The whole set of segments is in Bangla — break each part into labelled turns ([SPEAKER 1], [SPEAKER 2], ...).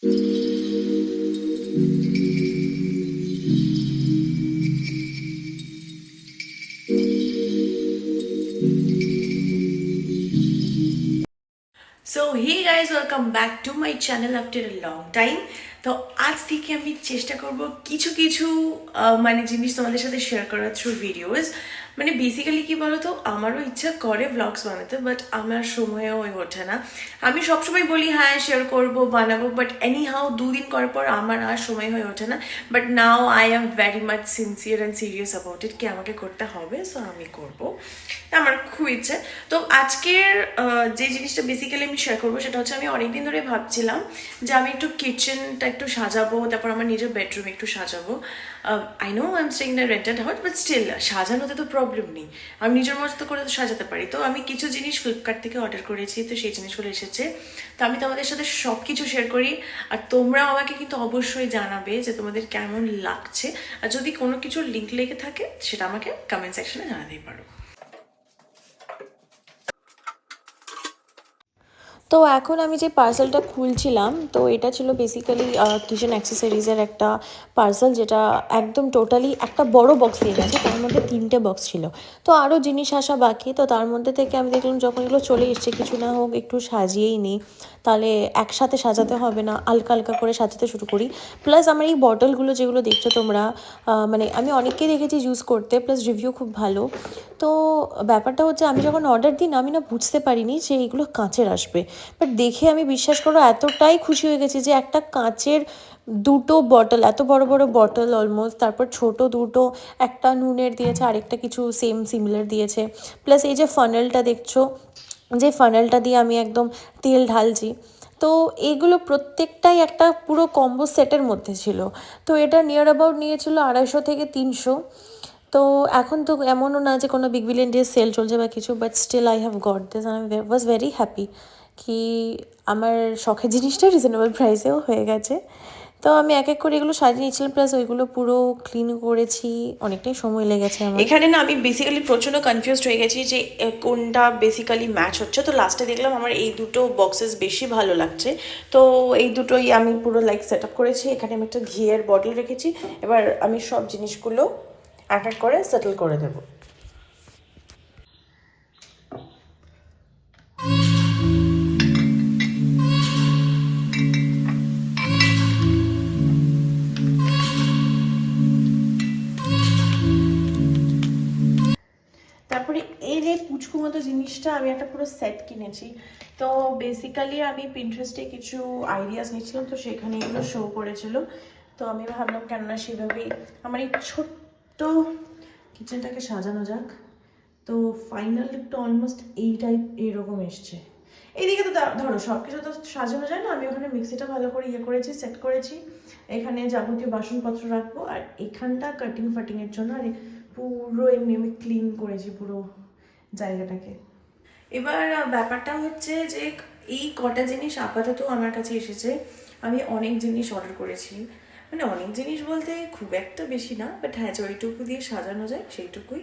[SPEAKER 1] So hey guys, welcome back to my channel after a long time. তো আজ থেকে আমি চেষ্টা করব কিছু কিছু মানে জিনিস তোমাদের সাথে শেয়ার করার থ্রু ভিডিওস। মানে বেসিক্যালি কি বলো তো, আমারও ইচ্ছা করে ব্লগস বানাতে, বাট আমার সময়ও হয়ে ওঠে না। আমি সবসময় বলি হ্যাঁ শেয়ার করব বানাবো, বাট এনি হাউ দুদিন করার পর আমার আর সময় হয়ে ওঠে না। But now I am very much sincere and serious about it, কি আমাকে করতে হবে, সো আমি করবো। আমার খুব ইচ্ছে। তো আজকের যে জিনিসটা বেসিক্যালি আমি শেয়ার করবো সেটা হচ্ছে, আমি অনেকদিন ধরে ভাবছিলাম যে আমি একটু কিচেনটা একটু সাজাবো, তারপর আমার নিজের বেডরুম একটু সাজাবো। I know I am staying the rented house, but still সাজানোতে তো প্রবলেম নেই, আমি নিজের মতো করে তো সাজাতে পারি। তো আমি কিছু জিনিস ফ্লিপকার্ট থেকে অর্ডার করেছি, তো সেই জিনিসগুলো এসেছে। তো আমি তোমাদের সাথে সব কিছু শেয়ার করি, আর তোমরাও আমাকে কিন্তু অবশ্যই জানাবে যে তোমাদের কেমন লাগছে। আর যদি কোনো কিছুর লিঙ্ক লেগে থাকে সেটা আমাকে কমেন্ট সেকশনে জানাতেই পারো।
[SPEAKER 2] তো এখন আমি যে পার্সেলটা খুলছিলাম, তো এটা ছিল বেসিক্যালি কিচেন অ্যাক্সেসরিজের একটা পার্সেল, যেটা একদম টোটালি একটা বড় বক্স দিয়ে গেছে, তার মধ্যে 3টে বক্স ছিল। তো আরও জিনিস আসা বাকি, তো তার মধ্যে থেকে আমি দেখলাম যখন এগুলো চলে এসছে, কিছু না হোক একটু সাজিয়েই নিই, তাহলে একসাথে সাজাতে হবে না, হালকা হালকা করে সাজাতে শুরু করি। প্লাস আমার এই বটলগুলো যেগুলো দেখছো তোমরা, মানে আমি অনেককেই দেখেছি ইউজ করতে, প্লাস রিভিউ খুব ভালো। তো ব্যাপারটা হচ্ছে, আমি যখন অর্ডার দিই না, আমি না বুঝতে পারিনি যে এইগুলো কাঁচের আসবে, বাট দেখে আমি বিশ্বাস করো এতটাই খুশি হয়ে গেছি যে একটা কাঁচের দুটো বটল, এত বড় বড় বটল অলমোস্ট, তারপর ছোট দুটো, একটা নুনের দিয়েছে, আরেকটা কিছু সেম সিমিলার দিয়েছে। প্লাস এই যে ফানেলটা দেখছো, যে ফানেলটা দিয়ে আমি একদম তেল ঢালছি, তো এইগুলো প্রত্যেকটাই একটা পুরো কম্বো সেটের মধ্যে ছিল। তো এটা নিয়ার অ্যাবাউট নিয়েছিল 250 থেকে 300। তো এখন তো এমনও না যে কোনো বিগ বিলিয়ন ডে সেল চলছে বা কিছু, but still I have got this, I was very happy কি আমার শখের জিনিসটা রিজনেবল প্রাইসেও হয়ে গেছে। তো আমি এক এক করে এগুলো সাজিয়ে নিয়েছিলাম, প্লাস ওইগুলো পুরো ক্লিন করেছি, অনেকটাই সময় লেগেছে আমার।
[SPEAKER 1] এখানে না আমি বেসিক্যালি প্রচণ্ড কনফিউজড হয়ে গেছি যে কোনটা বেসিক্যালি ম্যাচ হচ্ছে। তো লাস্টে দেখলাম আমার এই দুটো বক্সেস বেশি ভালো লাগছে, তো এই দুটোই আমি পুরো লাইক সেট আপ করেছি। এখানে আমি একটা ঘিয়ের বটল রেখেছি, এবার আমি সব জিনিসগুলো এক এক করে সেটেল করে দেবো। তারপরে এই যে পুচকু মতো জিনিসটা, আমি একটা পুরো সেট কিনেছি। তো বেসিক্যালি আমি পিন্টারেস্টে কিছু আইডিয়াস নিচ্ছিলাম, তো সেখানে এগুলো শো করেছিল। তো আমি ভাবলাম কেননা সেভাবেই আমার এই ছোট্ট কিচেনটাকে সাজানো যাক। তো ফাইনাল একটু অলমোস্ট এই টাইপ এরকম এসছে। এইদিকে তো ধরো সব কিছু তো সাজানো যায় না, আমি ওখানে মিক্সিটা ভালো করে করেছি, সেট করেছি। এখানে যাবতীয় বাসনপত্র রাখবো, আর এখানটা কাটিং ফাটিংয়ের জন্য, আর পুরো এমনি আমি ক্লিন করেছি পুরো জায়গাটাকে। এবার ব্যাপারটা হচ্ছে যে এই কটা জিনিস আপাতত আমার কাছে এসেছে। আমি অনেক জিনিস অর্ডার করেছি, মানে অনেক জিনিস বলতে খুব একটা বেশি না, বাট হ্যাঁ যেইটুকু দিয়ে সাজানো যায় সেইটুকুই।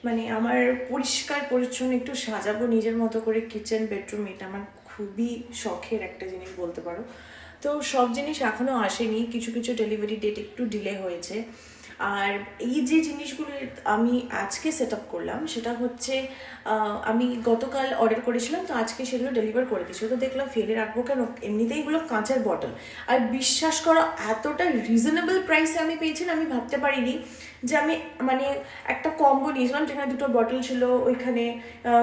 [SPEAKER 1] মানে আমার পরিষ্কার পরিচ্ছন্ন একটু সাজাবো নিজের মতো করে কিচেন বেডরুম, এটা আমার খুবই শখের একটা জিনিস বলতে পারো। তো সব জিনিস এখনও আসেনি, কিছু কিছু ডেলিভারি ডেট একটু ডিলে হয়েছে। আর এই যে জিনিসগুলো আমি আজকে সেট আপ করলাম সেটা হচ্ছে, আমি গতকাল অর্ডার করেছিলাম, তো আজকে সেগুলো ডেলিভার করে দিচ্ছিল। তো দেখলাম ফেলে রাখবো কেন, এমনিতেই এগুলো কাঁচের বটল। আর বিশ্বাস করো এতটা রিজনেবল প্রাইসে আমি পেয়েছি, আমি ভাবতে পারিনি যে আমি মানে একটা কম্বো নিয়েছিলাম যেখানে দুটো বটল ছিল, ওইখানে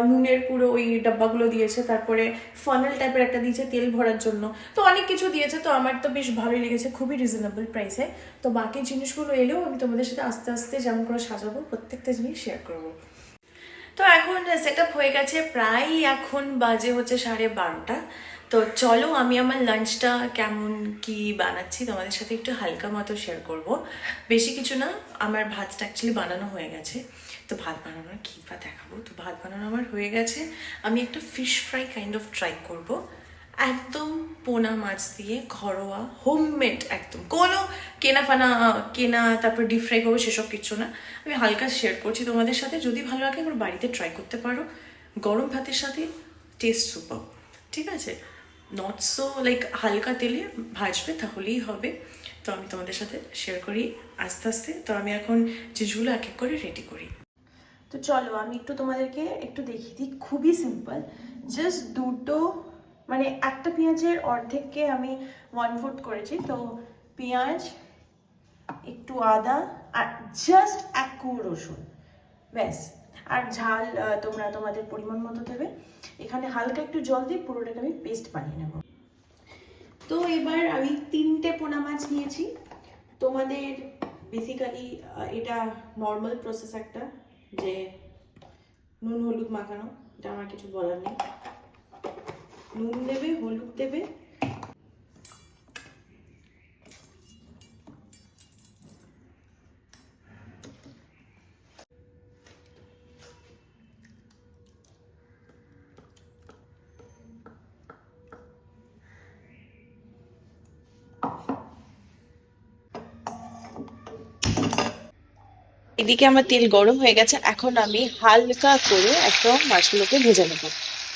[SPEAKER 1] নুনের পুরো ওই ডাব্বাগুলো দিয়েছে, তারপরে ফানেল টাইপের একটা দিয়েছে তেল ভরার জন্য, তো অনেক কিছু দিয়েছে। তো আমার তো বেশ ভালোই লেগেছে, খুবই রিজনেবল প্রাইসে। তো বাকি জিনিসগুলো এলেও আমি তোমাদের সাথে আস্তে আস্তে যেমন করে সাজাবো প্রত্যেকটা জিনিস শেয়ার করবো। তো এখন সেট আপ হয়ে গেছে, প্রায় এখন বাজে হচ্ছে 12:30। তো চলো আমি আমার লাঞ্চটা কেমন কি বানাচ্ছি তোমাদের সাথে একটু হালকা মতো শেয়ার করব। বেশি কিছু না, আমার ভাতটা অ্যাকচুয়ালি বানানো হয়ে গেছে। তো ভাত বানানোর কী বা দেখাবো, তো ভাত বানানো আমার হয়ে গেছে। আমি একটা fish fry kind of try করব, একদম পোনা মাছ দিয়ে, ঘরোয়া হোমমেড, একদম কোনো কেনা তারপর ডিপ ফ্রাই করবো সেসব কিছু না। আমি হালকা শেয়ার করছি তোমাদের সাথে, যদি ভালো লাগে একবার বাড়িতে ট্রাই করতে পারো, গরম ভাতের সাথে টেস্ট সুপার। ঠিক আছে, নট সো লাইক হালকা তেলে ভাজবে, তাহলেই হবে। তো আমি তোমাদের সাথে শেয়ার করি আস্তে আস্তে। তো আমি এখন চিজগুলো এক এক করে রেডি করি। তো চলো আমি একটু তোমাদেরকে একটু দেখিয়ে দিই, খুবই সিম্পল। জাস্ট দুটো মানে একটা পেঁয়াজের অর্ধেককে আমি 1/4 করেছি। তো পেঁয়াজ, একটু আদা আর জাস্ট এক কুয়ো রসুন, ব্যাস। আর ঝাল তোমরা তোমাদের পরিমাণ মতো দেবে। এখানে হালকা একটু জল দিয়ে পুরোটাকে আমি পেস্ট বানিয়ে নেব। তো এবার আমি 3টে পোনা মাছ নিয়েছি। তোমাদের বেসিক্যালি এটা নর্মাল প্রসেস একটা, যে নুন হলুদ মাখানো, এটা আমার কিছু বলার নেই। নুন দেবে, হলুদ দেবে, এদিকে আমার তেল গরম হয়ে গেছে, এখন আমি হালকা করে একদম মাছগুলোকে ভেজে নেবো,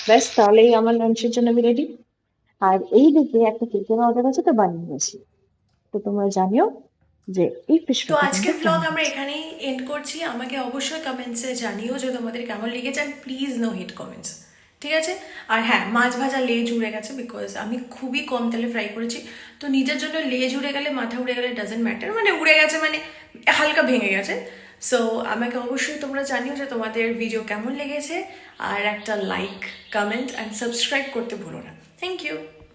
[SPEAKER 1] ব্যাস। তাহলেই আমার লাঞ্চের জন্য আমি রেডি। আর এই দিকে একটা কেকের অর্ডার আছে, তো বানিয়ে নিয়েছি। তো তোমরা জানিও যে এই ফিশ
[SPEAKER 2] তো আজকের ব্লগ আমরা এখানেই এন্ড করছি। আমাকে অবশ্যই কমেন্টসে জানিও যে তোমাদের কেমন লেগেছে, আর প্লিজ নো হিট কমেন্টস, ঠিক আছে? আর হ্যাঁ, মাছ ভাজা লেজ উড়ে গেছে, বিকজ আমি খুবই কম তেলে ফ্রাই করেছি। তো নিজের জন্য লেজ উড়ে গেলে, মাথা উড়ে গেলে ডাজেন্ট ম্যাটার, মানে উড়ে গেছে মানে হালকা ভেঙে গেছে। সো আমাকে অবশ্যই তোমরা জানিও যে তোমাদের ভিডিও কেমন লেগেছে, আর একটা লাইক, কমেন্ট অ্যান্ড সাবস্ক্রাইব করতে ভুলো না। Thank you.